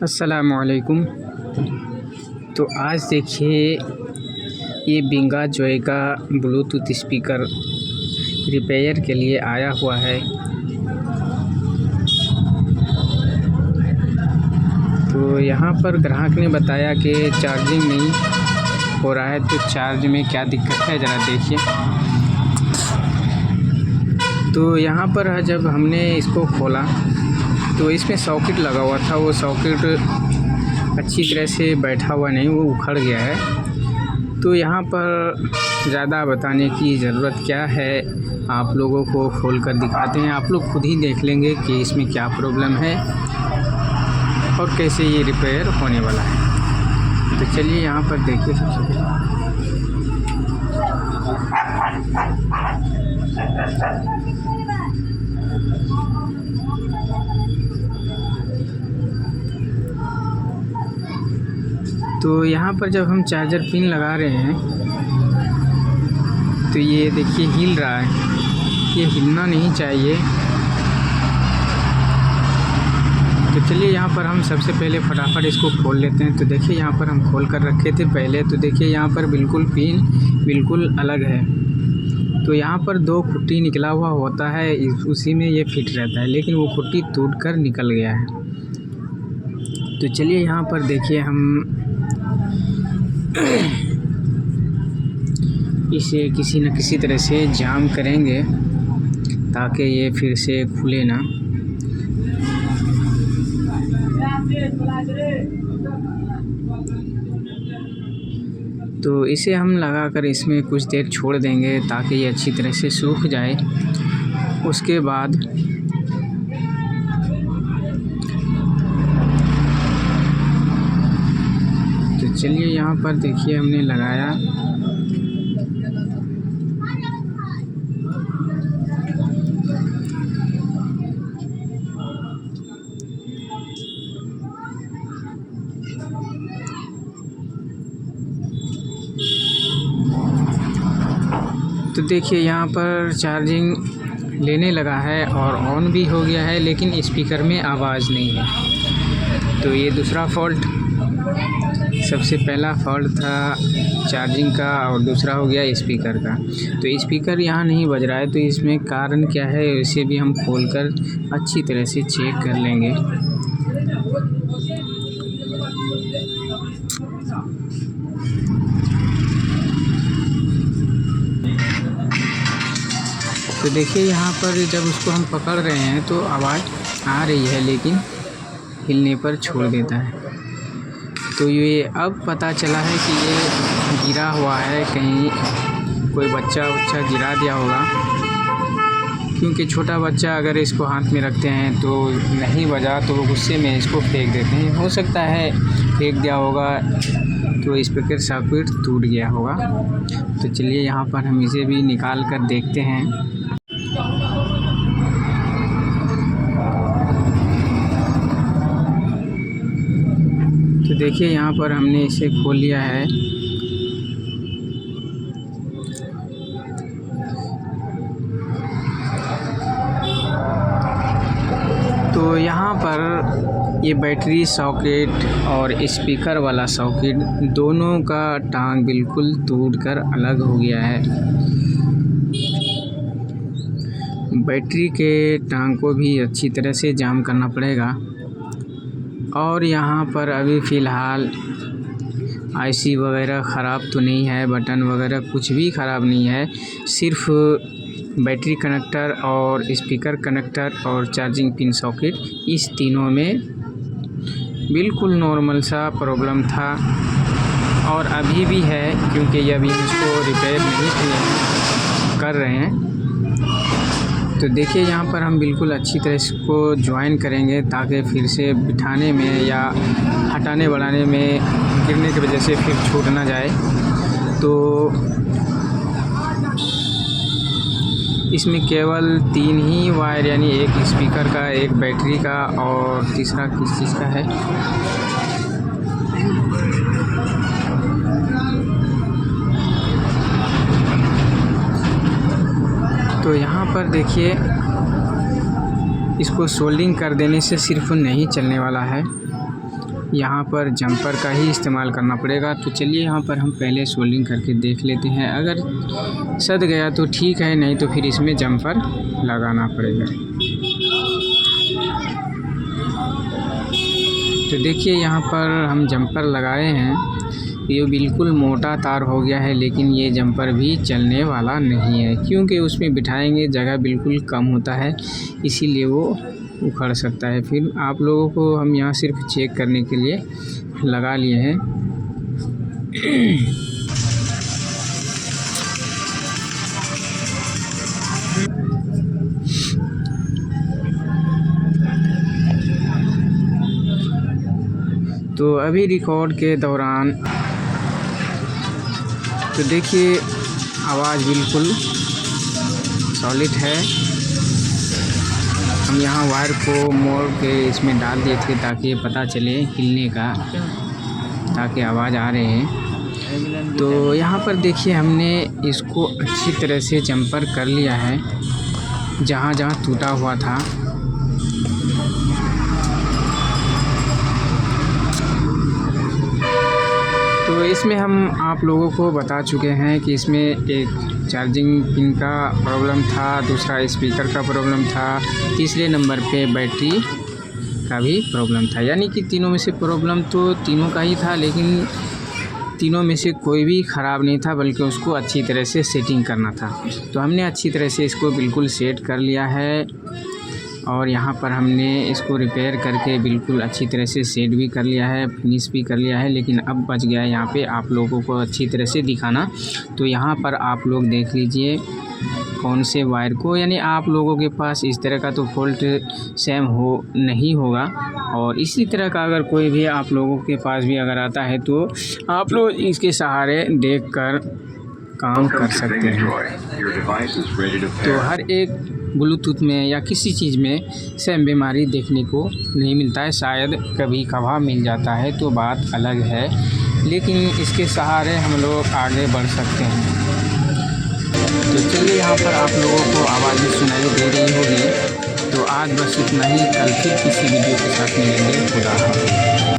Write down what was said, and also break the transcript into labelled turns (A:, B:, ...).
A: अस्सलामुअलैकुम। तो आज देखिए ये बिंगा जॉय का ब्लूटूथ स्पीकर रिपेयर के लिए आया हुआ है। तो यहाँ पर ग्राहक ने बताया कि चार्जिंग नहीं हो रहा है, तो चार्ज में क्या दिक्कत है ज़रा देखिए। तो यहाँ पर जब हमने इसको खोला तो इसमें सॉकेट लगा हुआ था, वो सॉकेट अच्छी तरह से बैठा हुआ नहीं, वो उखड़ गया है। तो यहाँ पर ज़्यादा बताने की ज़रूरत क्या है, आप लोगों को खोल कर दिखाते हैं। आप लोग खुद ही देख लेंगे कि इसमें क्या प्रॉब्लम है और कैसे ये रिपेयर होने वाला है। तो चलिए यहाँ पर देखिए। सबसे तो यहाँ पर जब हम चार्जर पिन लगा रहे हैं तो ये देखिए हिल रहा है, ये हिलना नहीं चाहिए। तो चलिए यहाँ पर हम सबसे पहले फटाफट इसको खोल लेते हैं। तो देखिए यहाँ पर हम खोल कर रखे थे पहले, तो देखिए यहाँ पर बिल्कुल पिन बिल्कुल अलग है। तो यहाँ पर दो खुट्टी निकला हुआ होता है, उसी में ये फिट रहता है, लेकिन वो खुट्टी टूट कर निकल गया है। तो चलिए यहाँ पर देखिए हम इसे किसी न किसी तरह से जाम करेंगे ताकि ये फिर से खुले ना। तो इसे हम लगाकर इसमें कुछ देर छोड़ देंगे ताकि ये अच्छी तरह से सूख जाए। उसके बाद तो चलिए यहाँ पर देखिए हमने लगाया। तो देखिए यहाँ पर चार्जिंग लेने लगा है और ऑन भी हो गया है, लेकिन स्पीकर में आवाज़ नहीं है। तो ये दूसरा फॉल्ट, सबसे पहला फॉल्ट था चार्जिंग का और दूसरा हो गया स्पीकर का। तो स्पीकर यहाँ नहीं बज रहा है, तो इसमें कारण क्या है इसे भी हम खोलकर अच्छी तरह से चेक कर लेंगे। तो देखिए यहाँ पर जब उसको हम पकड़ रहे हैं तो आवाज़ आ रही है, लेकिन हिलने पर छोड़ देता है। तो ये अब पता चला है कि ये गिरा हुआ है, कहीं कोई बच्चा गिरा दिया होगा, क्योंकि छोटा बच्चा अगर इसको हाथ में रखते हैं तो नहीं बजा तो वो गुस्से में इसको फेंक देते हैं। हो सकता है फेंक दिया होगा तो स्पीकर सॉकेट टूट गया होगा। तो चलिए यहाँ पर हम इसे भी निकाल कर देखते हैं। तो देखिए यहाँ पर हमने इसे खोल लिया है। तो यहाँ पर ये बैटरी सॉकेट और स्पीकर वाला सॉकेट दोनों का टांग बिल्कुल टूटकर अलग हो गया है। बैटरी के टांग को भी अच्छी तरह से जाम करना पड़ेगा। और यहाँ पर अभी फ़िलहाल आईसी वगैरह ख़राब तो नहीं है, बटन वगैरह कुछ भी ख़राब नहीं है, सिर्फ बैटरी कनेक्टर और स्पीकर कनेक्टर और चार्जिंग पिन सॉकेट, इस तीनों में बिल्कुल नॉर्मल सा प्रॉब्लम था और अभी भी है, क्योंकि ये अभी इसको रिपेयर नहीं कर रहे हैं। तो देखिए यहाँ पर हम बिल्कुल अच्छी तरह इसको ज्वाइन करेंगे ताकि फिर से बिठाने में या हटाने बढ़ाने में गिरने की वजह से फिर छूट ना जाए। तो इसमें केवल 3 ही वायर, यानी एक स्पीकर का, एक बैटरी का और तीसरा किस चीज़ का है। तो यहाँ पर देखिए इसको सोल्डिंग कर देने से सिर्फ नहीं चलने वाला है, यहाँ पर जंपर का ही इस्तेमाल करना पड़ेगा। तो चलिए यहाँ पर हम पहले सोल्डरिंग करके देख लेते हैं। अगर सध गया तो ठीक है, नहीं तो फिर इसमें जंपर लगाना पड़ेगा। तो देखिए यहाँ पर हम जंपर लगाए हैं। ये बिल्कुल मोटा तार हो गया है, लेकिन ये जंपर भी चलने वाला नहीं है, क्योंकि उसमें बिठाएंगे जगह बिल्कुल कम होता है, इसीलिए वो उखड़ सकता है। फिर आप लोगों को हम यहाँ सिर्फ चेक करने के लिए लगा लिए हैं। तो अभी रिकॉर्ड के दौरान तो देखिए आवाज़ बिल्कुल सॉलिड है। हम यहाँ वायर को मोड़ के इसमें डाल दिए थे ताकि पता चले हिलने का, ताकि आवाज़ आ रहे हैं। तो यहाँ पर देखिए हमने इसको अच्छी तरह से जंपर कर लिया है, जहाँ जहाँ टूटा हुआ था। तो इसमें हम आप लोगों को बता चुके हैं कि इसमें एक चार्जिंग पिन का प्रॉब्लम था, दूसरा स्पीकर का प्रॉब्लम था, तीसरे नंबर पे बैटरी का भी प्रॉब्लम था। यानी कि तीनों में से प्रॉब्लम तो तीनों का ही था, लेकिन तीनों में से कोई भी ख़राब नहीं था, बल्कि उसको अच्छी तरह से सेटिंग करना था। तो हमने अच्छी तरह से इसको बिल्कुल सेट कर लिया है, और यहाँ पर हमने इसको रिपेयर करके बिल्कुल अच्छी तरह से सेट भी कर लिया है, फिनिश भी कर लिया है। लेकिन अब बच गया है यहाँ पे आप लोगों को अच्छी तरह से दिखाना। तो यहाँ पर आप लोग देख लीजिए कौन से वायर को, यानी आप लोगों के पास इस तरह का तो फॉल्ट सेम हो नहीं होगा, और इसी तरह का अगर कोई भी आप लोगों के पास भी अगर आता है तो आप लोग इसके सहारे देखकर काम कर सकते हैं। तो हर एक ब्लूटूथ में या किसी चीज़ में सेम बीमारी देखने को नहीं मिलता है, शायद कभी कभार मिल जाता है तो बात अलग है, लेकिन इसके सहारे हम लोग आगे बढ़ सकते हैं। तो चलिए यहाँ पर आप लोगों को आवाज़ सुनाई दे रही होगी। तो आज बस इतना ही, कल फिर किसी वीडियो के साथ मिलेंगे। खुदा हाफ़िज़।